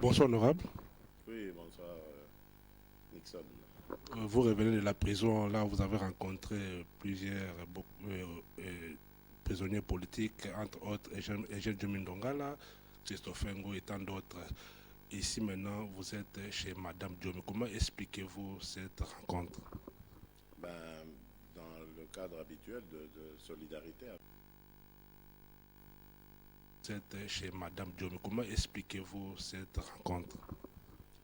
Bonsoir, honorable. Oui, bonsoir, Nixon. Vous revenez de la prison, là vous avez rencontré plusieurs prisonniers politiques, entre autres Eugène Djomindongala, Christophe Ngo et tant d'autres. Ici maintenant, vous êtes chez Madame Djomé. Comment expliquez-vous cette rencontre? Ben, dans le cadre habituel de solidarité. Vous êtes chez Madame Djomé. Comment expliquez-vous cette rencontre?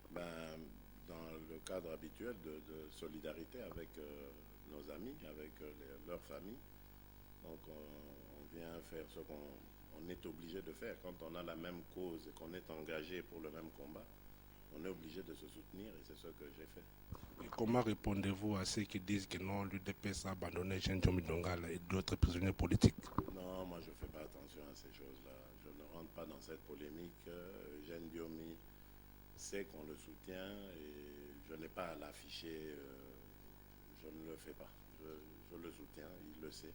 Ben, dans le cadre habituel de solidarité avec nos amis, avec leurs familles. Donc on vient faire ce qu'on est obligé de faire. Quand on a la même cause et qu'on est engagé pour le même combat, on est obligé de se soutenir et c'est ce que j'ai fait. Et comment répondez-vous à ceux qui disent que non, l'UDPS a abandonné Eugène Djomindongala et d'autres prisonniers politiques? Non, moi je ne fais pas attention à ces choses-là. Je ne rentre pas dans cette polémique. Eugène Diomi sait qu'on le soutient et je n'ai pas à l'afficher. Je ne le fais pas. Je le soutiens, il le sait.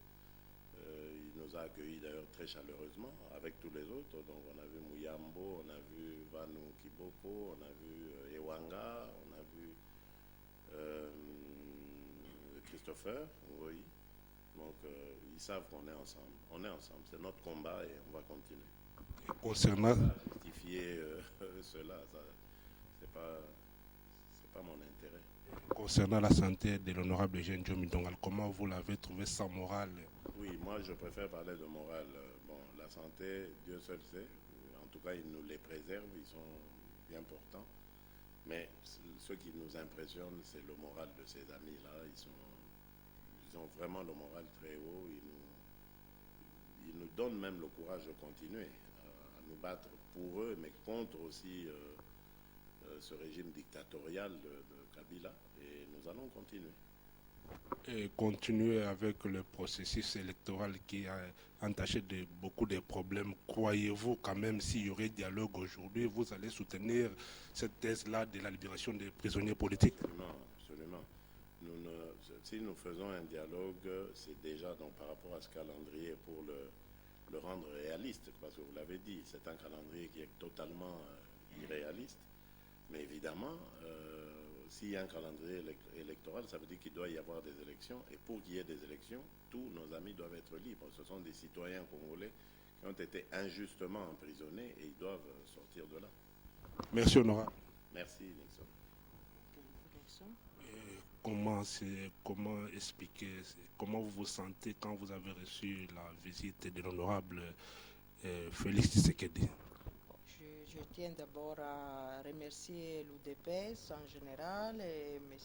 Il nous a accueillis d'ailleurs très chaleureusement avec tous les autres. Donc on a vu Muyambo, on a vu Vanu Kiboko, on a vu Ewanga, on a vu Christopher, oui. Donc ils savent qu'on est ensemble. On est ensemble, c'est notre combat et on va continuer. Et concernant, Justifier cela, c'est pas mon intérêt. concernant la santé de l'honorable Eugène Djomindongala, comment vous l'avez trouvé sans morale? Oui, moi je préfère parler de morale. Bon, la santé, Dieu seul sait. En tout cas, il nous les préserve, ils sont bien portants. Mais ce qui nous impressionne, c'est le moral de ces amis-là. Ils ont vraiment le moral très haut. Ils nous donnent même le courage de continuer à nous battre pour eux, mais contre aussi ce régime dictatorial de Kabila. Et nous allons continuer. Et continuer avec le processus électoral qui a entaché beaucoup de problèmes. Croyez-vous quand même, s'il y aurait dialogue aujourd'hui, vous allez soutenir cette thèse-là de la libération des prisonniers politiques? Absolument, absolument. Si nous faisons un dialogue, c'est déjà donc, par rapport à ce calendrier pour le rendre réaliste, parce que vous l'avez dit, c'est un calendrier qui est totalement irréaliste. Mais évidemment, s'il y a un calendrier électoral, ça veut dire qu'il doit y avoir des élections. Et pour qu'il y ait des élections, tous nos amis doivent être libres. Ce sont des citoyens congolais qui ont été injustement emprisonnés et ils doivent sortir de là. Merci, honorable. Merci, Nixon. Comment expliquer, comment vous vous sentez quand vous avez reçu la visite de l'honorable Félix Tshisekedi? Je tiens d'abord à remercier l'UDPS en général et M.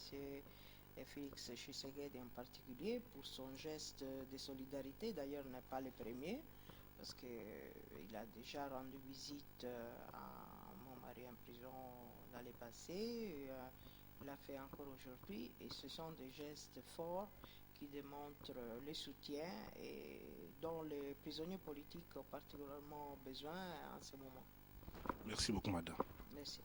Félix Tshisekedi en particulier pour son geste de solidarité. D'ailleurs, il n'est pas le premier parce qu'il a déjà rendu visite à mon mari en prison l'année passée. Il l'a fait encore aujourd'hui et ce sont des gestes forts qui démontrent le soutien et dont les prisonniers politiques ont particulièrement besoin en ce moment. Merci beaucoup, madame. Merci.